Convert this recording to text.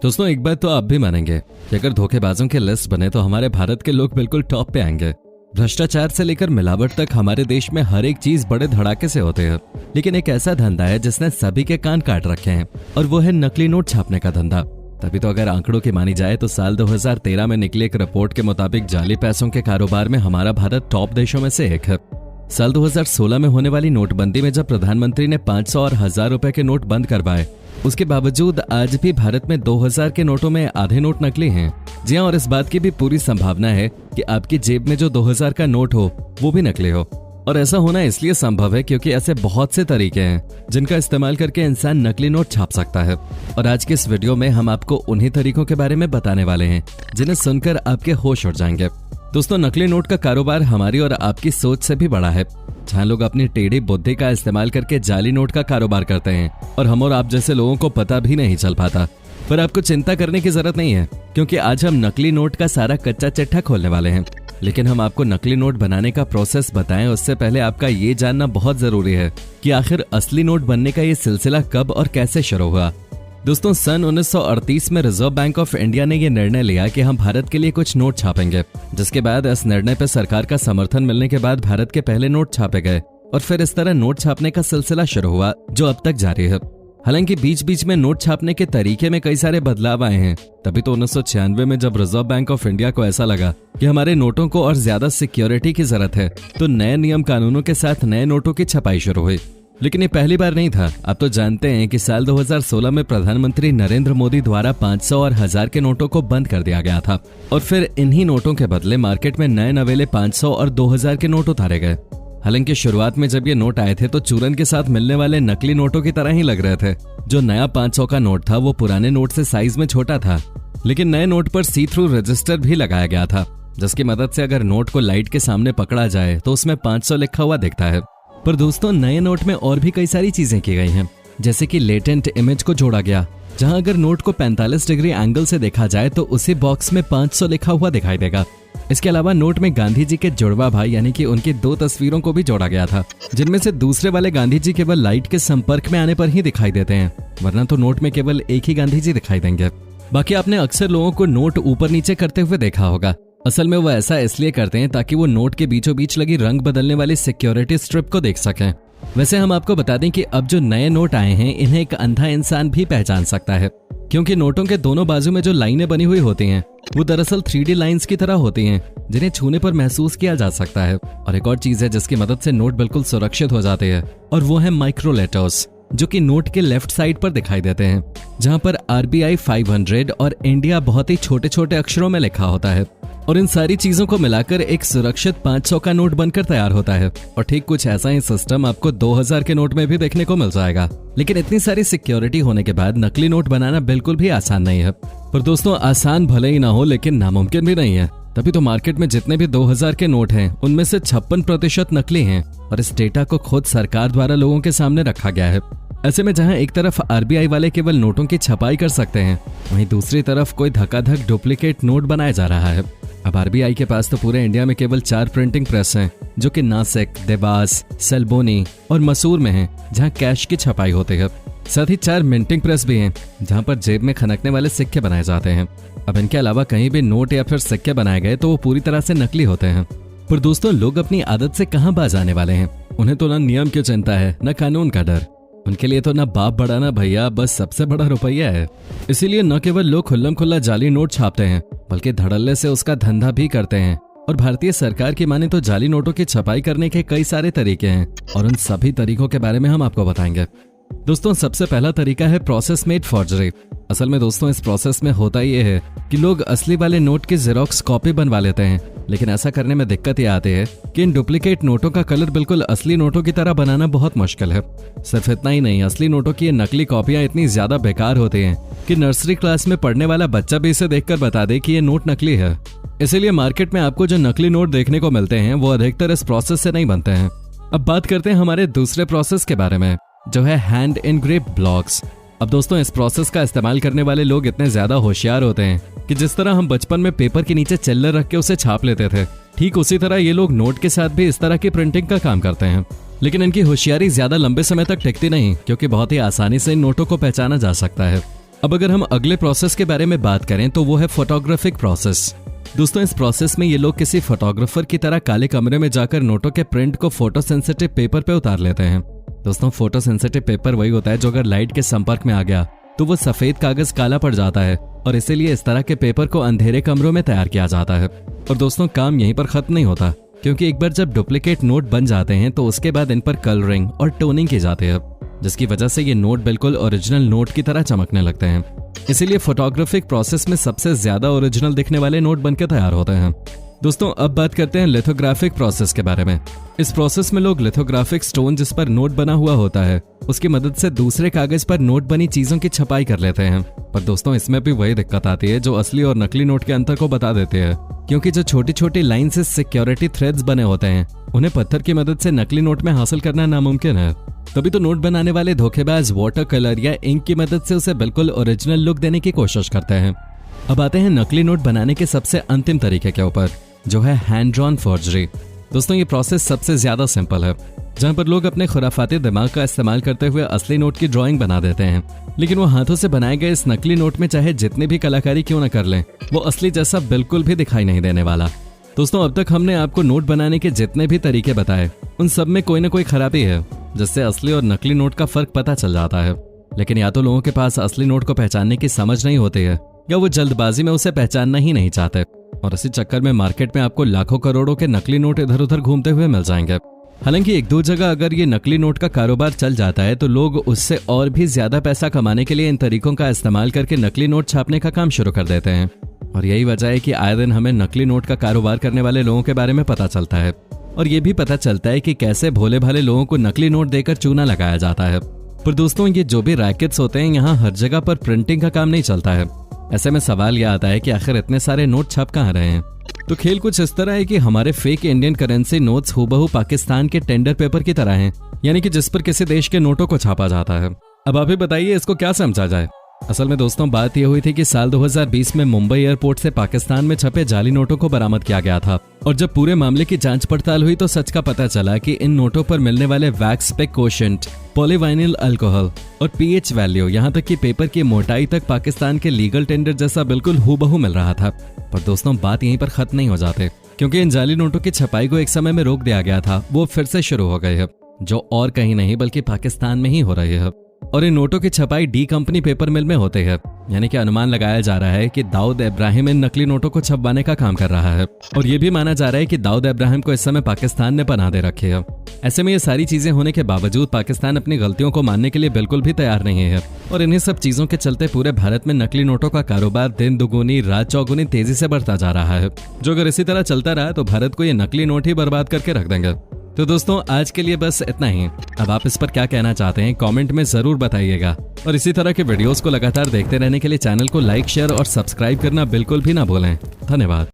दोस्तों एक बात तो आप भी मानेंगे कि अगर धोखेबाजों की लिस्ट बने तो हमारे भारत के लोग बिल्कुल टॉप पे आएंगे। भ्रष्टाचार से लेकर मिलावट तक हमारे देश में हर एक चीज बड़े धड़ाके से होते हैं। लेकिन एक ऐसा धंधा है जिसने सभी के कान काट रखे हैं और वो है नकली नोट छापने का धंधा। तभी तो अगर आंकड़ों की मानी जाए तो साल 2013 में निकली एक रिपोर्ट के मुताबिक जाली पैसों के कारोबार में हमारा भारत टॉप देशों में से एक है। साल 2016 में होने वाली नोटबंदी में जब प्रधानमंत्री ने 500 और 1000 रुपए के नोट बंद करवाए, उसके बावजूद आज भी भारत में 2000 के नोटों में आधे नोट नकली हैं। जी हां, और इस बात की भी पूरी संभावना है कि आपकी जेब में जो 2000 का नोट हो वो भी नकली हो। और ऐसा होना इसलिए संभव है क्योंकि ऐसे बहुत से तरीके हैं जिनका इस्तेमाल करके इंसान नकली नोट छाप सकता है। और आज के इस वीडियो में हम आपको उन्हीं तरीकों के बारे में बताने वाले हैं जिन्हें सुनकर आपके होश उड़ जाएंगे। दोस्तों, नकली नोट का कारोबार हमारी और आपकी सोच से भी बड़ा है, जहाँ लोग अपनी टेढ़ी बुद्धि का इस्तेमाल करके जाली नोट का कारोबार करते हैं और हम और आप जैसे लोगों को पता भी नहीं चल पाता। पर आपको चिंता करने की जरूरत नहीं है क्योंकि आज हम नकली नोट का सारा कच्चा चिट्ठा खोलने वाले हैं। लेकिन हम आपको नकली नोट बनाने का प्रोसेस बताएं उससे पहले आपका ये जानना बहुत जरूरी है कि आखिर असली नोट बनने का ये सिलसिला कब और कैसे शुरू हुआ। दोस्तों, सन 1938 में रिजर्व बैंक ऑफ इंडिया ने यह निर्णय लिया कि हम भारत के लिए कुछ नोट छापेंगे, जिसके बाद इस निर्णय पर सरकार का समर्थन मिलने के बाद भारत के पहले नोट छापे गए और फिर इस तरह नोट छापने का सिलसिला शुरू हुआ जो अब तक जारी है। हालांकि बीच बीच में नोट छापने के तरीके में कई सारे बदलाव आए हैं। तभी तो 1996 में जब रिजर्व बैंक ऑफ इंडिया को ऐसा लगा कि हमारे नोटों को और ज्यादा सिक्योरिटी की जरूरत है तो नए नियम कानूनों के साथ नए नोटों की छपाई शुरू हुई। लेकिन ये पहली बार नहीं था। आप तो जानते हैं कि साल 2016 में प्रधानमंत्री नरेंद्र मोदी द्वारा 500 और 1000 के नोटों को बंद कर दिया गया था और फिर इन्हीं नोटों के बदले मार्केट में नए नवेले 500 और 2000 के नोट उतारे गए। हालांकि शुरुआत में जब ये नोट आए थे तो चूरन के साथ मिलने वाले नकली नोटों की तरह ही लग रहे थे। जो नया 500 का नोट था वो पुराने नोट से साइज में छोटा था, लेकिन नए नोट पर सी थ्रू रजिस्टर भी लगाया गया था, जिसकी मदद से अगर नोट को लाइट के सामने पकड़ा जाए तो उसमें 500 लिखा हुआ दिखता है। पर दोस्तों, नए नोट में और भी कई सारी चीजें की गई हैं, जैसे कि लेटेंट इमेज को जोड़ा गया, जहां अगर नोट को 45 डिग्री एंगल से देखा जाए तो उसी बॉक्स में 500 लिखा हुआ दिखाई देगा। इसके अलावा नोट में गांधी जी के जुड़वा भाई यानी कि उनकी 2 तस्वीरों को भी जोड़ा गया था, जिनमें से दूसरे वाले गांधी जी केवल लाइट के संपर्क में आने पर ही दिखाई देते हैं, वरना तो नोट में केवल एक ही गांधी जी दिखाई देंगे। बाकी आपने अक्सर लोगों को नोट ऊपर नीचे करते हुए देखा होगा। असल में वो ऐसा इसलिए करते हैं ताकि वो नोट के बीचों बीच लगी रंग बदलने वाली सिक्योरिटी स्ट्रिप को देख सकें। वैसे हम आपको बता दें कि अब जो नए नोट आए हैं इन्हें एक अंधा इंसान भी पहचान सकता है, क्योंकि नोटों के दोनों बाजू में जो लाइनें बनी हुई होती हैं वो दरअसल 3D लाइंस की तरह होती हैं, जिन्हें छूने पर महसूस किया जा सकता है। और एक और चीज है जिसकी मदद से नोट बिल्कुल सुरक्षित हो जाते हैं और वो है माइक्रो लेटर्स, जो कि नोट के लेफ्ट साइड पर दिखाई देते हैं, जहां पर RBI 500 और इंडिया बहुत ही छोटे छोटे अक्षरों में लिखा होता है। और इन सारी चीजों को मिलाकर एक सुरक्षित 500 का नोट बनकर तैयार होता है। और ठीक कुछ ऐसा ही सिस्टम आपको 2000 के नोट में भी देखने को मिल जाएगा। लेकिन इतनी सारी सिक्योरिटी होने के बाद नकली नोट बनाना बिल्कुल भी आसान नहीं है। पर दोस्तों, आसान भले ही ना हो लेकिन नामुमकिन भी नहीं है। तभी तो मार्केट में जितने भी 2000 के नोट हैं उनमें से 56% नकली हैं और इस डेटा को खुद सरकार द्वारा लोगों के सामने रखा गया है। ऐसे में जहां एक तरफ RBI वाले केवल नोटों की छपाई कर सकते हैं, वहीं दूसरी तरफ कोई धक्का-धक डुप्लीकेट नोट बनाया जा रहा है। अब RBI के पास तो पूरे इंडिया में केवल 4 प्रिंटिंग प्रेस हैं, जो कि नासिक, देवास, सेलबोनी और मसूर में हैं, जहां कैश की छपाई होती है। साथ ही 4 मिंटिंग प्रेस भी हैं, जहां पर जेब में खनकने वाले सिक्के बनाए जाते हैं। अब इनके अलावा कहीं भी नोट या फिर सिक्के बनाए गए तो वो पूरी तरह से नकली होते हैं। पर दोस्तों, लोग अपनी आदत से कहां बाज आने वाले हैं। उन्हें तो ना नियम की चिंता है, न कानून का डर। उनके लिए तो ना बाप बड़ा ना भैया, बस सबसे बड़ा रुपया है। इसीलिए न केवल लोग खुल्लम खुल्ला जाली नोट छापते हैं, बल्कि धड़ल्ले से उसका धंधा भी करते हैं। और भारतीय सरकार की माने तो जाली नोटों की छपाई करने के कई सारे तरीके हैं और उन सभी तरीकों के बारे में हम आपको बताएंगे। दोस्तों, सबसे पहला तरीका है प्रोसेस मेड फॉर्जरी। असल में दोस्तों, इस प्रोसेस में होता ये है कि लोग असली वाले नोट की जेरोक्स कॉपी बनवा लेते हैं, लेकिन ऐसा करने में दिक्कत ये आती है कि इन डुप्लीकेट नोटों का कलर बिल्कुल असली नोटों की तरह बनाना बहुत मुश्किल है। सिर्फ इतना ही नहीं, असली नोटों की ये नकली कॉपियां इतनी ज्यादा बेकार होती हैं कि नर्सरी क्लास में पढ़ने वाला बच्चा भी इसे देखकर बता दे कि ये नोट नकली है। इसीलिए मार्केट में आपको जो नकली नोट देखने को मिलते हैं वो अधिकतर इस प्रोसेस से नहीं बनते हैं। अब बात करते हैं हमारे दूसरे प्रोसेस के बारे में, जो है हैंड इनग्रेव ब्लॉक्स। अब दोस्तों, इस प्रोसेस का इस्तेमाल करने वाले लोग इतने ज्यादा होशियार होते हैं कि जिस तरह हम बचपन में पेपर के नीचे चिल्लर रख के उसे छाप लेते थे, ठीक उसी तरह ये लोग नोट के साथ भी इस तरह की प्रिंटिंग का काम करते हैं। लेकिन इनकी होशियारी ज्यादा लंबे समय तक टिकती नहीं, क्योंकि बहुत ही आसानी से इन नोटों को पहचाना जा सकता है। अब अगर हम अगले प्रोसेस के बारे में बात करें तो वो है फोटोग्राफिक प्रोसेस। दोस्तों इस प्रोसेस में ये लोग किसी फोटोग्राफर की तरह काले कमरे में जाकर नोटों के प्रिंट को फोटो सेंसिटिव पेपर पे उतार लेते हैं। दोस्तों फोटो सेंसिटिव पेपर वही होता है जो अगर लाइट के संपर्क में आ गया तो वो सफेद कागज काला पड़ जाता है और इसीलिए इस तरह के पेपर को अंधेरे कमरों में तैयार किया जाता है। और दोस्तों काम यहीं पर खत्म नहीं होता, क्योंकि एक बार जब डुप्लीकेट नोट बन जाते हैं तो उसके बाद इन पर कलरिंग और टोनिंग की जाती है, जिसकी वजह से ये नोट बिल्कुल ओरिजिनल नोट की तरह चमकने लगते हैं। इसीलिए फोटोग्राफिक प्रोसेस में सबसे ज्यादा ओरिजिनल दिखने वाले नोट बनकर तैयार होते हैं। दोस्तों अब बात करते हैं लिथोग्राफिक प्रोसेस के बारे में। इस प्रोसेस में लोग लिथोग्राफिक स्टोन जिस पर नोट बना हुआ होता है उसकी मदद से दूसरे कागज पर नोट बनी चीजों की छपाई कर लेते हैं। पर दोस्तों इसमें भी वही दिक्कत आती है जो असली और नकली नोट के अंतर को बता देती है, क्योंकि जो छोटी छोटी लाइन से सिक्योरिटी थ्रेड्स बने होते हैं उन्हें पत्थर की मदद से नकली नोट में हासिल करना नामुमकिन है। तभी तो नोट बनाने वाले धोखेबाज वाटर कलर या इंक की मदद से उसे बिल्कुल ओरिजिनल लुक देने की कोशिश करते हैं। अब आते हैं नकली नोट बनाने के सबसे अंतिम तरीके के ऊपर, जो है हैंड ड्रॉन फॉर्जरी। दोस्तों ये प्रोसेस सबसे ज्यादा सिंपल है, जहां पर लोग अपने खुराफाती दिमाग का इस्तेमाल करते हुए असली नोट की ड्राइंग बना देते हैं, लेकिन वो हाथों से बनाए गए इस नकली नोट में चाहे जितनी भी कलाकारी क्यों न कर लें, वो असली जैसा बिल्कुल भी दिखाई नहीं देने वाला। दोस्तों अब तक हमने आपको नोट बनाने के जितने भी तरीके बताए उन सब में कोई ना कोई खराबी है, जिससे असली और नकली नोट का फर्क पता चल जाता है। लेकिन या तो लोगों के पास असली नोट को पहचानने की समझ नहीं होती है, या वो जल्दबाजी में उसे पहचानना ही नहीं चाहते, और इसी चक्कर में मार्केट में आपको लाखों करोड़ों के नकली नोट इधर उधर घूमते हुए मिल जाएंगे। हालांकि एक दो जगह अगर ये नकली नोट का कारोबार चल जाता है तो लोग उससे और भी ज्यादा पैसा कमाने के लिए इन तरीकों का इस्तेमाल करके नकली नोट छापने का काम शुरू कर देते हैं। और यही वजह है कि आए दिन हमें नकली नोट का कारोबार करने वाले लोगों के बारे में पता चलता है, और ये भी पता चलता है कि कैसे भोले भाले लोगों को नकली नोट देकर चूना लगाया जाता है। पर दोस्तों ये जो भी रैकेट्स होते हैं यहाँ हर जगह पर प्रिंटिंग का काम नहीं चलता है। ऐसे में सवाल यह आता है कि आखिर इतने सारे नोट छप कहाँ रहे हैं। तो खेल कुछ इस तरह है कि हमारे फेक इंडियन करेंसी नोट्स हूबहू पाकिस्तान के टेंडर पेपर की तरह हैं, यानी कि जिस पर किसी देश के नोटों को छापा जाता है। अब आप ही बताइए इसको क्या समझा जाए। असल में दोस्तों बात यह हुई थी कि साल 2020 में मुंबई एयरपोर्ट से पाकिस्तान में छपे जाली नोटों को बरामद किया गया था, और जब पूरे मामले की जांच पड़ताल हुई तो सच का पता चला कि इन नोटों पर मिलने वाले वैक्स पे कोशेंट, पॉलीवाइनिल अल्कोहल और पीएच वैल्यू, यहाँ तक कि पेपर की मोटाई तक पाकिस्तान के लीगल टेंडर जैसा बिल्कुल हूबहू मिल रहा था। पर दोस्तों बात यहीं पर खत्म नहीं हो जाते, क्योंकि इन जाली नोटों की छपाई को एक समय में रोक दिया गया था, वो फिर से शुरू हो गई है, जो और कहीं नहीं बल्कि पाकिस्तान में ही हो रही है। और इन नोटों की छपाई डी कंपनी पेपर मिल में होते हैं, यानी कि अनुमान लगाया जा रहा है कि दाऊद इब्राहिम इन नकली नोटों को छपवाने का काम कर रहा है, और ये भी माना जा रहा है कि दाऊद इब्राहिम को इस समय पाकिस्तान ने पनाह दे रखी है। ऐसे में ये सारी चीजें होने के बावजूद पाकिस्तान अपनी गलतियों को मानने के लिए बिल्कुल भी तैयार नहीं है, और इन्हीं सब चीजों के चलते पूरे भारत में नकली नोटों का कारोबार दिन दुगुनी रात चौगुनी तेजी से बढ़ता जा रहा है, जो अगर इसी तरह चलता रहा तो भारत को ये नकली नोट ही बर्बाद करके रख देंगे। तो दोस्तों आज के लिए बस इतना ही। अब आप इस पर क्या कहना चाहते हैं कमेंट में जरूर बताइएगा, और इसी तरह के वीडियोस को लगातार देखते रहने के लिए चैनल को लाइक, शेयर और सब्सक्राइब करना बिल्कुल भी ना भूलें। धन्यवाद।